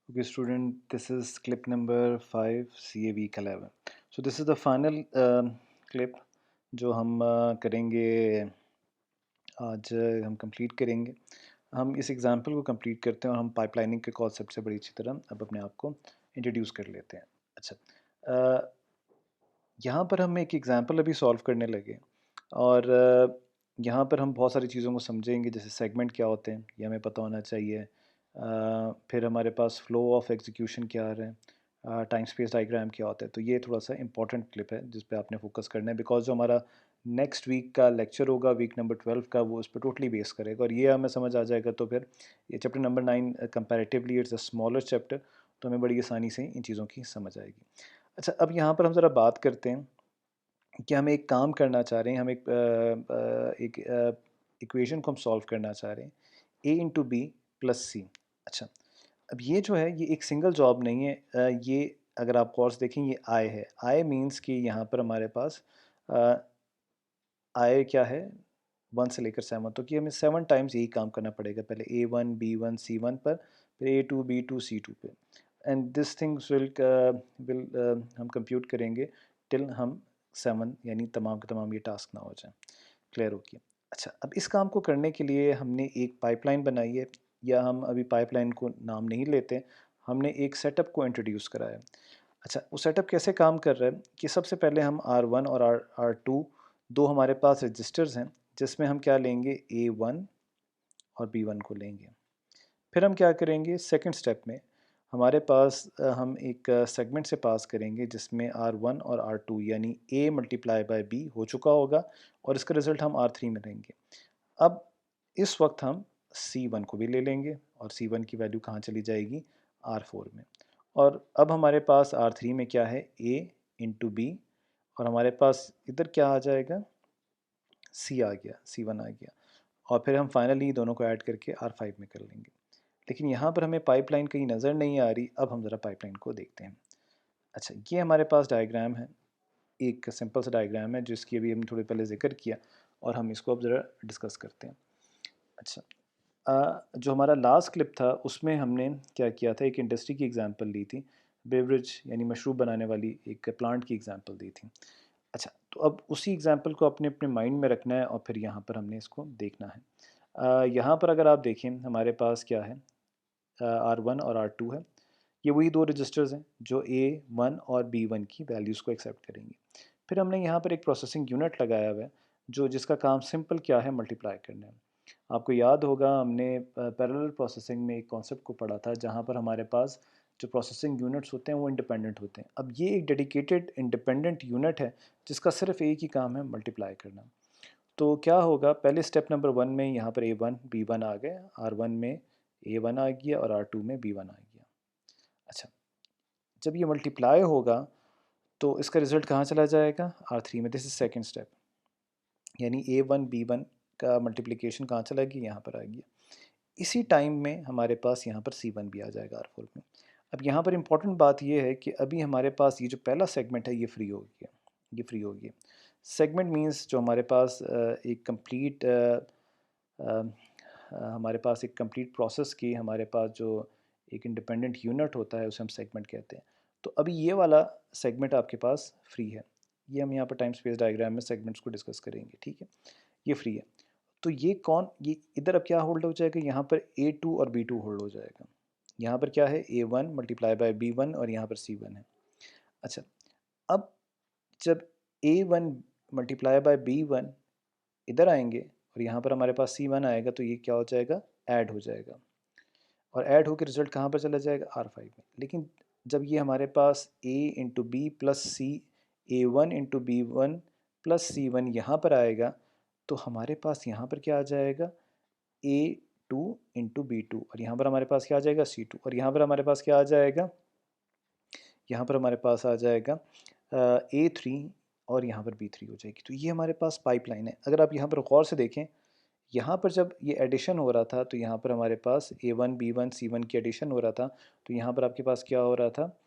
Okay, student, this is clip number 5, CA week 11. So this is the final clip जो हम करेंगे आज हम कंप्लीट करेंगे। हम इस एग्जांपल को कंप्लीट करते हैं और हम पाइपलाइनिंग के कॉन्सेप्ट से बड़ी अच्छी तरह अब अपने आप को इंट्रोड्यूस कर लेते हैं। अच्छा, यहाँ पर हम एक एग्जांपल अभी सॉल्व करने लगे और यहाँ पर हम बहुत सारी चीज़ों को समझेंगे, जैसे सेगमेंट क्या होते हैं ये हमें पता होना चाहिए। फिर हमारे पास फ्लो ऑफ एग्जीक्यूशन क्या आ रहा है, टाइम स्पेस डायग्राम क्या होता है। तो ये थोड़ा सा इंपॉर्टेंट क्लिप है जिस पे आपने फोकस करना है, बिकॉज जो हमारा नेक्स्ट वीक का लेक्चर होगा वीक नंबर 12 का, वो उस पर टोटली बेस करेगा और ये हमें समझ आ जाएगा। तो फिर ये chapter number 9 comparatively it's a smaller chapter, तो हमें बड़ी आसानी से इन चीज़ों की समझ आएगी। अच्छा, अब यहाँ पर हम ज़रा बात करते हैं कि हम एक काम करना चाह रहे हैं, हम एक इक्वेशन को हम सॉल्व करना चाह रहे हैं, ए इंटू बी प्लस सी। अच्छा, अब ये जो है ये एक सिंगल जॉब नहीं है। ये अगर आप कोर्स देखें ये आई है। आई मीन्स कि यहाँ पर हमारे पास आई क्या है, 1 से लेकर 7, तो कि हमें 7 टाइम्स यही काम करना पड़ेगा। पहले A1 B1 C1 पर, फिर A2 B2 C2 पे, एंड दिस थिंग्स विल हम कंप्यूट करेंगे टिल हम 7 यानी तमाम के तमाम ये टास्क ना हो जाए। क्लियर हो गया। अच्छा, अब इस काम को करने के लिए हमने एक पाइपलाइन बनाई है, या हम अभी पाइपलाइन को नाम नहीं लेते, हमने एक सेटअप को इंट्रोड्यूस कराया है। अच्छा, वो सेटअप कैसे काम कर रहा है कि सबसे पहले हम R1 और R2 दो हमारे पास रजिस्टर्स हैं, जिसमें हम क्या लेंगे, A1 और B1 को लेंगे। फिर हम क्या करेंगे सेकंड स्टेप में, हमारे पास हम एक सेगमेंट से पास करेंगे जिसमें R1 और R2 यानी A मल्टीप्लाई बाय B हो चुका होगा और इसका रिज़ल्ट हम R3 में लेंगे। अब इस वक्त हम C1 को भी ले लेंगे और C1 की वैल्यू कहाँ चली जाएगी, R4 में। और अब हमारे पास R3 में क्या है, A इंटू बी, और हमारे पास इधर क्या आ जाएगा, C आ गया, C1 आ गया। और फिर हम फाइनली दोनों को ऐड करके R5 में कर लेंगे। लेकिन यहाँ पर हमें पाइपलाइन कहीं नज़र नहीं आ रही। अब हम ज़रा पाइपलाइन को देखते हैं। अच्छा, ये हमारे पास डायग्राम है, एक सिंपल सा डायग्राम है जिसकी अभी हम थोड़े पहले जिक्र किया, और हम इसको अब ज़रा डिस्कस करते हैं। अच्छा, जो हमारा लास्ट क्लिप था उसमें हमने क्या किया था, एक इंडस्ट्री की एग्जांपल ली थी, बेवरेज यानी मशरूब बनाने वाली एक प्लांट की एग्जांपल दी थी। अच्छा, तो अब उसी एग्जांपल को अपने अपने माइंड में रखना है और फिर यहाँ पर हमने इसको देखना है। यहाँ पर अगर आप देखें हमारे पास क्या है, R1 और R2 है। ये वही दो रजिस्टर्स हैं जो A1 और B1 की वैल्यूज़ को एक्सेप्ट करेंगे। फिर हमने यहाँ पर एक प्रोसेसिंग यूनिट लगाया हुआ है जो जिसका काम सिंपल क्या है, मल्टीप्लाई करना है। आपको याद होगा हमने पैरेलल प्रोसेसिंग में एक कॉन्सेप्ट को पढ़ा था जहाँ पर हमारे पास जो प्रोसेसिंग यूनिट्स होते हैं वो इंडिपेंडेंट होते हैं। अब ये एक डेडिकेटेड इंडिपेंडेंट यूनिट है जिसका सिर्फ एक ही काम है, मल्टीप्लाई करना। तो क्या होगा, पहले स्टेप नंबर 1 में यहाँ पर A1 B1 आ गए, R1 में A1 आ गया और R2 में B1 आ गया। अच्छा, जब ये मल्टीप्लाई होगा तो इसका रिजल्ट कहाँ चला जाएगा, R3 में। दिस इज सेकेंड स्टेप, यानी A1 B1 का मल्टीप्लिकेशन कहाँ चला गया, यहाँ पर आ गया। इसी टाइम में हमारे पास यहाँ पर C1 भी आ जाएगा R4 में। अब यहाँ पर इंपॉर्टेंट बात यह है कि अभी हमारे पास ये जो पहला सेगमेंट है ये फ्री हो गया, ये फ्री हो गया। सेगमेंट मीन्स जो हमारे पास एक कंप्लीट हमारे पास एक कंप्लीट प्रोसेस की हमारे पास जो एक इंडिपेंडेंट यूनिट होता है उसे हम सेगमेंट कहते हैं। तो अभी ये वाला सेगमेंट आपके पास फ्री है। ये हम यहाँ पर टाइम स्पेस डायग्राम में सेगमेंट्स को डिस्कस करेंगे, ठीक है। ये फ्री है, तो ये कौन, ये इधर अब क्या होल्ड हो जाएगा, यहाँ पर A2 और B2 होल्ड हो जाएगा। यहाँ पर क्या है, A1 मल्टीप्लाई बाय B1 और यहाँ पर C1 है। अच्छा, अब जब A1 मल्टीप्लाई बाय B1 इधर आएंगे और यहाँ पर हमारे पास C1 आएगा तो ये क्या हो जाएगा, ऐड हो जाएगा, और ऐड होकर रिजल्ट कहाँ पर चला जाएगा, R5 में। लेकिन जब ये हमारे पास A इंटू बी प्लस सी, A1 into B1 plus C1 यहाँ पर आएगा, तो हमारे पास यहाँ पर क्या आ जाएगा, A2 इंटू B2, और यहाँ पर हमारे पास क्या आ जाएगा, C2, और यहाँ पर हमारे पास क्या आ जाएगा, यहाँ पर हमारे पास आ जाएगा A3, और यहाँ पर B3 हो जाएगी। तो ये हमारे पास पाइपलाइन है। अगर आप यहाँ पर गौर से देखें, यहाँ पर जब ये एडिशन हो रहा था तो यहाँ पर हमारे पास A1 B1 C1 की एडिशन हो रहा था, तो यहाँ पर आपके पास क्या हो रहा था,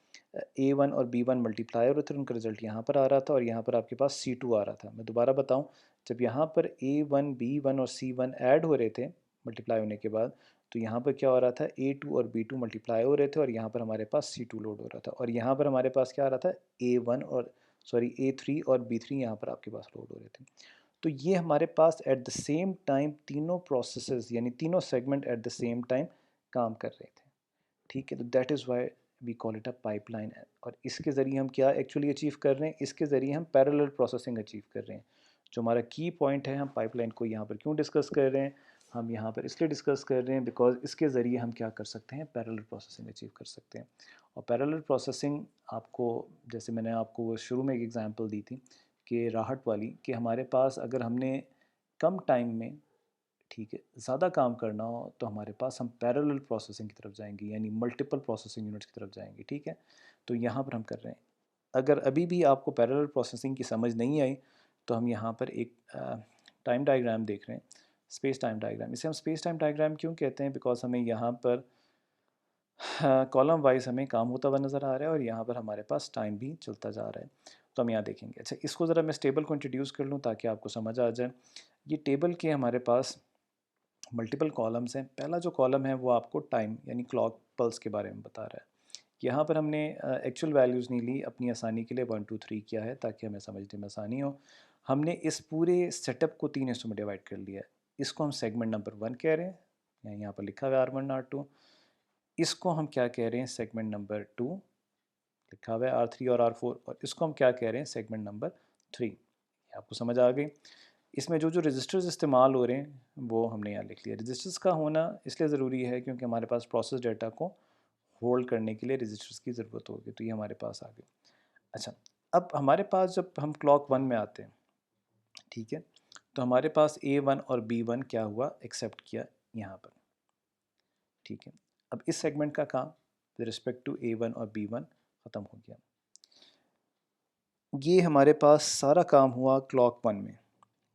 A1 और B1 मल्टीप्लाई हो रहे थे, उनका रिजल्ट यहाँ पर आ रहा था, और यहाँ पर आपके पास C2 आ रहा था। मैं दोबारा बताऊँ, जब यहाँ पर A1 B1 और C1 ऐड हो रहे थे मल्टीप्लाई होने के बाद, तो यहाँ पर क्या हो रहा था, A2 और B2 मल्टीप्लाई हो रहे थे और यहाँ पर हमारे पास C2 लोड हो रहा था, और यहाँ पर हमारे पास क्या आ रहा था, A3 और B3 यहाँ पर आपके पास लोड हो रहे थे। तो ये हमारे पास एट द सेम टाइम तीनों प्रोसेसेस यानी तीनों segment at the same time काम कर रहे थे, ठीक है। तो that is why we call it a pipeline. और इसके ज़रिए हम क्या एक्चुअली अचीव कर रहे हैं, इसके ज़रिए हम पैरेलल प्रोसेसिंग अचीव कर रहे हैं। जो हमारा की पॉइंट है, हम पाइपलाइन को यहाँ पर क्यों डिस्कस कर रहे हैं, हम यहाँ पर इसलिए डिस्कस कर रहे हैं बिकॉज इसके ज़रिए हम क्या कर सकते हैं, पैरेलल प्रोसेसिंग अचीव कर सकते हैं। और पैरेलल प्रोसेसिंग आपको, जैसे मैंने आपको वो शुरू में एक एग्जांपल दी थी कि राहत वाली, कि हमारे पास अगर हमने कम टाइम में, ठीक है, ज़्यादा काम करना हो तो हमारे पास हम पैरेलल प्रोसेसिंग की तरफ जाएंगे, यानी मल्टीपल प्रोसेसिंग यूनिट्स की तरफ जाएंगे, ठीक है। तो यहाँ पर हम कर रहे हैं। अगर अभी भी आपको पैरेलल प्रोसेसिंग की समझ नहीं आई तो हम यहाँ पर एक टाइम डायग्राम देख रहे हैं, स्पेस टाइम डायग्राम। इसे हम स्पेस टाइम डायग्राम क्यों कहते हैं, बिकॉज हमें यहाँ पर कॉलम वाइज हमें काम होता हुआ नज़र आ रहा है और यहाँ पर हमारे पास टाइम भी चलता जा रहा है। तो हम यहाँ देखेंगे। अच्छा, इसको ज़रा मैं इस टेबल को इंट्रोड्यूस कर लूँ ताकि आपको समझ आ जाए। ये टेबल के हमारे पास मल्टीपल कॉलम्स हैं। पहला जो कॉलम है वो आपको टाइम यानी क्लॉक पल्स के बारे में बता रहा है। यहाँ पर हमने एक्चुअल वैल्यूज़ नहीं ली, अपनी आसानी के लिए 1 2 3 किया है ताकि हमें समझने में आसानी हो। हमने इस पूरे सेटअप को 3 हिस्सों में डिवाइड कर लिया है। इसको हम सेगमेंट नंबर 1 कह रहे हैं, यहाँ पर लिखा हुआ है R1 R2। इसको हम क्या कह रहे हैं, सेगमेंट नंबर 2, लिखा हुआ है R3 और R4। और इसको हम क्या कह रहे हैं, सेगमेंट नंबर 3। ये आपको समझ आ गई। इसमें जो जो रजिस्टर्स इस्तेमाल हो रहे हैं वो हमने यहाँ लिख लिया। रजिस्टर्स का होना इसलिए ज़रूरी है क्योंकि हमारे पास प्रोसेस डेटा को होल्ड करने के लिए रजिस्टर्स की ज़रूरत होगी, तो ये हमारे पास आ गए। अच्छा, अब हमारे पास जब हम क्लॉक 1 में आते हैं, ठीक है, तो हमारे पास A1 और B1 क्या हुआ, एक्सेप्ट किया यहाँ पर, ठीक है। अब इस सेगमेंट का काम विद रिस्पेक्ट टू A1 और B1 ख़त्म हो गया। ये हमारे पास सारा काम हुआ क्लॉक 1 में,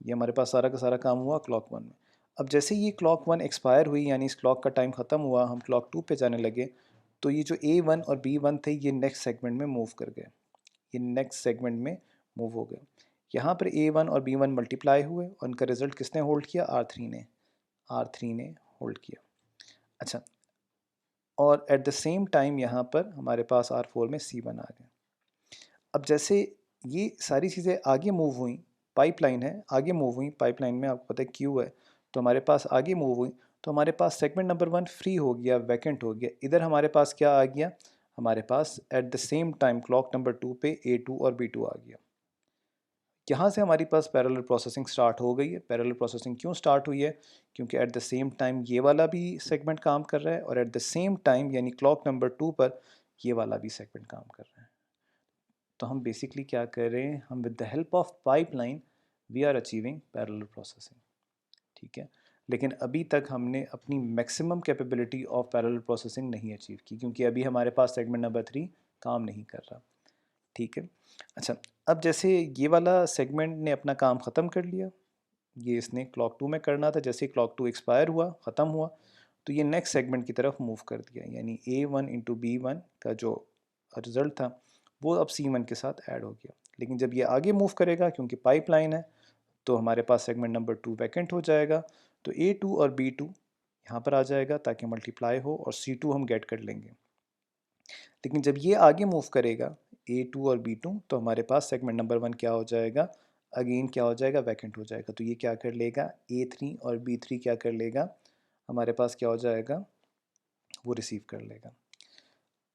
ये हमारे पास सारा का सारा काम हुआ क्लॉक 1 में। अब जैसे ये क्लॉक 1 एक्सपायर हुई यानी इस क्लॉक का टाइम ख़त्म हुआ, हम क्लॉक 2 पे जाने लगे, तो ये जो A1 और B1 थे ये नेक्स्ट सेगमेंट में मूव कर गए, ये नेक्स्ट सेगमेंट में मूव हो गए। यहाँ पर A1 और B1 मल्टीप्लाई हुए और उनका रिजल्ट किसने होल्ड किया, R3 ने होल्ड किया। अच्छा, और एट द सेम टाइम यहाँ पर हमारे पास R4 में C1 आ गया। अब जैसे ये सारी चीज़ें आगे मूव हुई, पाइपलाइन है, आगे मूव हुई, पाइपलाइन में आपको पता है क्यू है, तो हमारे पास आगे मूव हुई, तो हमारे पास सेगमेंट नंबर 1 फ्री हो गया, वैकेंट हो गया। इधर हमारे पास क्या आ गया, हमारे पास at the same time clock number 2 पे A2 और B2 आ गया। यहाँ से हमारी पास पैरेलल प्रोसेसिंग स्टार्ट हो गई है। पैरेलल प्रोसेसिंग क्यों स्टार्ट हुई है, क्योंकि एट द सेम टाइम ये वाला भी सेगमेंट काम कर रहा है और एट द सेम टाइम यानी क्लॉक नंबर 2 पर ये वाला भी सेगमेंट काम कर रहा है। तो हम बेसिकली क्या कर रहे हैं, हम with the help of pipeline we are achieving parallel processing, ठीक है। लेकिन अभी तक हमने अपनी maximum capability of parallel processing नहीं अचीव की क्योंकि अभी हमारे पास सेगमेंट नंबर 3 काम नहीं कर रहा, ठीक है। अच्छा, अब जैसे ये वाला सेगमेंट ने अपना काम ख़त्म कर लिया, ये इसने क्लॉक 2 में करना था, जैसे क्लॉक 2 एक्सपायर हुआ, ख़त्म हुआ, तो ये नेक्स्ट सेगमेंट की तरफ मूव कर दिया, यानी A1 इंटू B1 का जो रिज़ल्ट था वो अब C1 के साथ ऐड हो गया। लेकिन जब ये आगे मूव करेगा, क्योंकि पाइपलाइन है, तो हमारे पास सेगमेंट नंबर 2 वैकेंट हो जाएगा, तो A2 और B2 यहाँ पर आ जाएगा ताकि मल्टीप्लाई हो और C2 हम गेट कर लेंगे। लेकिन जब ये आगे मूव करेगा A2 और B2, तो हमारे पास सेगमेंट नंबर 1 क्या हो जाएगा, अगेन क्या हो जाएगा, वैकेंट हो जाएगा। तो ये क्या कर लेगा, A3 और B3 क्या कर लेगा, हमारे पास क्या हो जाएगा, वो रिसीव कर लेगा।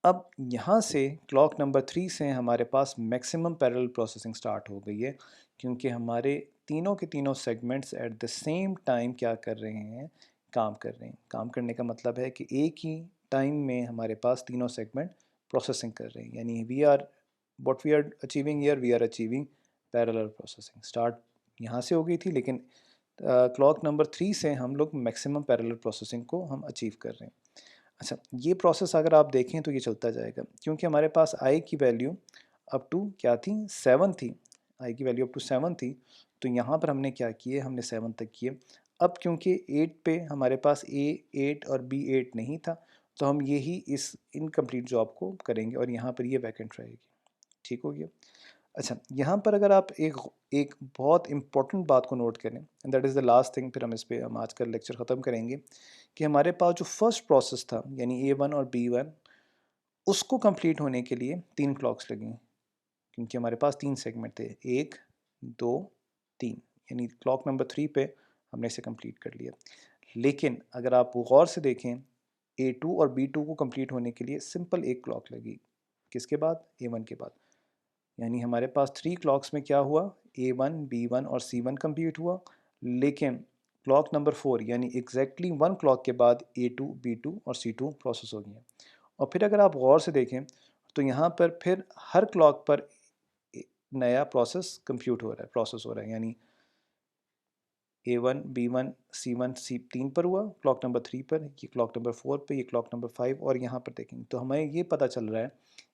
अब यहाँ से क्लॉक नंबर 3 से हमारे पास मैक्सिमम पैरेलल प्रोसेसिंग स्टार्ट हो गई है क्योंकि हमारे तीनों के तीनों segments eight the same time क्या कर रहे हैं, काम कर रहे हैं। काम करने का मतलब है कि एक ही टाइम में हमारे पास तीनों सेगमेंट प्रोसेसिंग कर रहे हैं, यानी we are what we are achieving here, we are achieving parallel processing. Start यहाँ से हो गई थी लेकिन क्लॉक नंबर 3 से हम लोग मैक्सिमम पैरेलल प्रोसेसिंग को हम अचीव कर रहे हैं। अच्छा, ये प्रोसेस अगर आप देखें तो ये चलता जाएगा क्योंकि हमारे पास आई की वैल्यू अप टू क्या थी, 7 थी, आई की वैल्यू अप टू 7 थी। तो यहाँ पर हमने क्या किए, हमने 7 तक किए। अब क्योंकि 8 पे हमारे पास A8 और B8 नहीं था, तो हम यही इस इनकम्प्लीट जॉब को करेंगे और यहाँ पर ये वैकेंट रहेगी, ठीक हो गया। अच्छा, यहाँ पर अगर आप एक एक बहुत इम्पॉर्टेंट बात को नोट करें, and that is the last thing, फिर हम इस पर हम आज का लेक्चर ख़त्म करेंगे, कि हमारे पास जो फर्स्ट प्रोसेस था यानी A1 और B1 उसको कंप्लीट होने के लिए 3 क्लॉक्स लगी, क्योंकि हमारे पास 3 सेगमेंट थे, 1 2 3, यानी क्लॉक नंबर 3 पे हमने इसे कंप्लीट कर लिया। लेकिन अगर आप गौर से देखें A2 और B2 को कंप्लीट होने के लिए सिंपल एक क्लॉक लगी, किसके बाद? A1 के बाद। यानी हमारे पास 3 क्लॉक्स में क्या हुआ? A1 B1 और C1 कंप्लीट हुआ, लेकिन क्लॉक नंबर 4 यानी एग्जैक्टली 1 क्लॉक के बाद A2 B2 और C2 प्रोसेस हो गया। और फिर अगर आप गौर से देखें तो यहाँ पर फिर हर क्लॉक पर नया प्रोसेस कंप्यूट हो रहा है, प्रोसेस हो रहा है, यानी A1 B1 C1 C3 पर हुआ, क्लॉक नंबर 3 पर, ये क्लॉक नंबर 4 पे, ये क्लॉक नंबर 5, और यहाँ पर देखेंगे तो हमें ये पता चल रहा है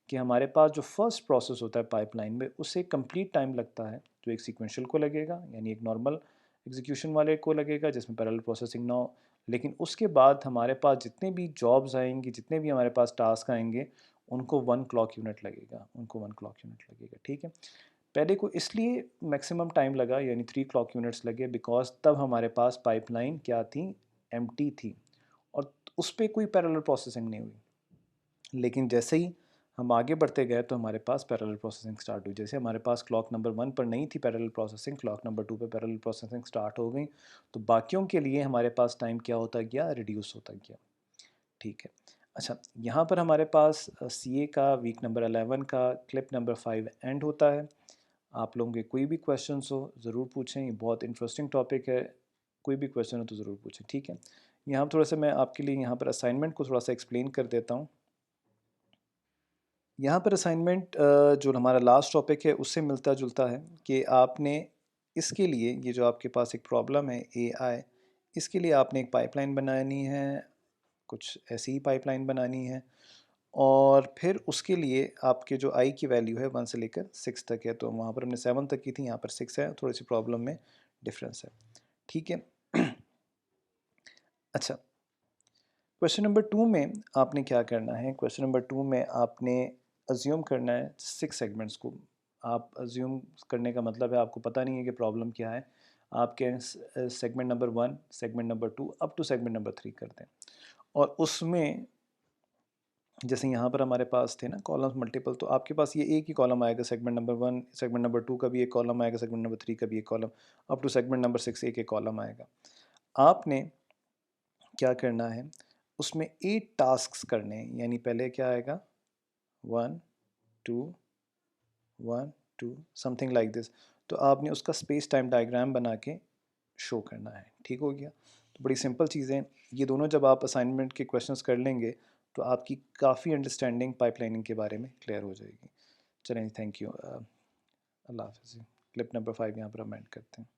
कि हमारे पास जो फर्स्ट प्रोसेस होता है पाइपलाइन में उसे कंप्लीट टाइम लगता है, जो एक सीक्वेंशियल को लगेगा, यानी एक नॉर्मल एग्जीक्यूशन वाले को लगेगा जिसमें पैरेलल प्रोसेसिंग ना हो। लेकिन उसके बाद हमारे पास जितने भी जॉब्स आएंगी, जितने भी हमारे पास टास्क आएंगे, उनको 1 क्लॉक यूनिट लगेगा, उनको 1 क्लॉक यूनिट लगेगा। ठीक है, पहले को इसलिए मैक्सिमम टाइम लगा यानी 3 क्लॉक यूनिट्स लगे बिकॉज तब हमारे पास पाइपलाइन क्या थी? एम्प्टी थी, और उस पर कोई पैरेलल प्रोसेसिंग नहीं हुई। लेकिन जैसे ही हम आगे बढ़ते गए तो हमारे पास पैरेलल प्रोसेसिंग स्टार्ट हुई। जैसे हमारे पास क्लॉक नंबर 1 पर नहीं थी पैरेलल प्रोसेसिंग, क्लॉक नंबर 2 पे पैरेलल प्रोसेसिंग स्टार्ट हो गई, तो बाकियों के लिए हमारे पास टाइम क्या होता गया? रिड्यूस होता गया। ठीक है, अच्छा, यहाँ पर हमारे पास CA का वीक नंबर 11 का क्लिप नंबर 5 एंड होता है। आप लोगों के कोई भी क्वेश्चंस हो ज़रूर पूछें, ये बहुत इंटरेस्टिंग टॉपिक है, कोई भी क्वेश्चन हो तो ज़रूर पूछें। ठीक है, यहाँ थोड़ा सा मैं आपके लिए यहाँ पर असाइनमेंट को थोड़ा सा एक्सप्लेन कर देता हूँ। यहाँ पर असाइनमेंट जो हमारा लास्ट टॉपिक है उससे मिलता जुलता है कि आपने इसके लिए, ये जो आपके पास एक प्रॉब्लम है AI, इसके लिए आपने एक पाइपलाइन बनानी है, कुछ ऐसी ही पाइपलाइन बनानी है, और फिर उसके लिए आपके जो आई की वैल्यू है 1 से लेकर 6 तक है, तो वहाँ पर हमने 7 तक की थी, यहाँ पर 6 है, थोड़ी सी प्रॉब्लम में डिफरेंस है। ठीक है, अच्छा, क्वेश्चन नंबर 2 में आपने क्या करना है? क्वेश्चन नंबर 2 में आपने अज्यूम करना है 6 सेगमेंट्स को। आप अज्यूम करने का मतलब है आपको पता नहीं है कि प्रॉब्लम क्या है, आपके segment number 1 segment number 2 up to segment number 3 करते हैं, और उसमें जैसे यहाँ पर हमारे पास थे ना कॉलम्स मल्टीपल, तो आपके पास ये एक ही कॉलम आएगा सेगमेंट नंबर 1, सेगमेंट नंबर 2 का भी एक कॉलम आएगा, सेगमेंट नंबर 3 का भी एक column, up to segment number 6 एक एक कॉलम आएगा। आपने क्या करना है? उसमें 8 टास्क्स करने हैं, यानी पहले क्या आएगा? 1 2 1 2 समथिंग लाइक दिस, तो आपने उसका स्पेस टाइम डायग्राम बना के शो करना है। ठीक हो गया? तो बड़ी सिंपल चीज़ें, ये दोनों जब आप असाइनमेंट के क्वेश्चंस कर लेंगे तो आपकी काफ़ी अंडरस्टैंडिंग पाइपलाइनिंग के बारे में क्लियर हो जाएगी। चलें, थैंक यू, अल्लाह हाफ़िज़। क्लिप नंबर 5 यहाँ पर हम एंड करते हैं।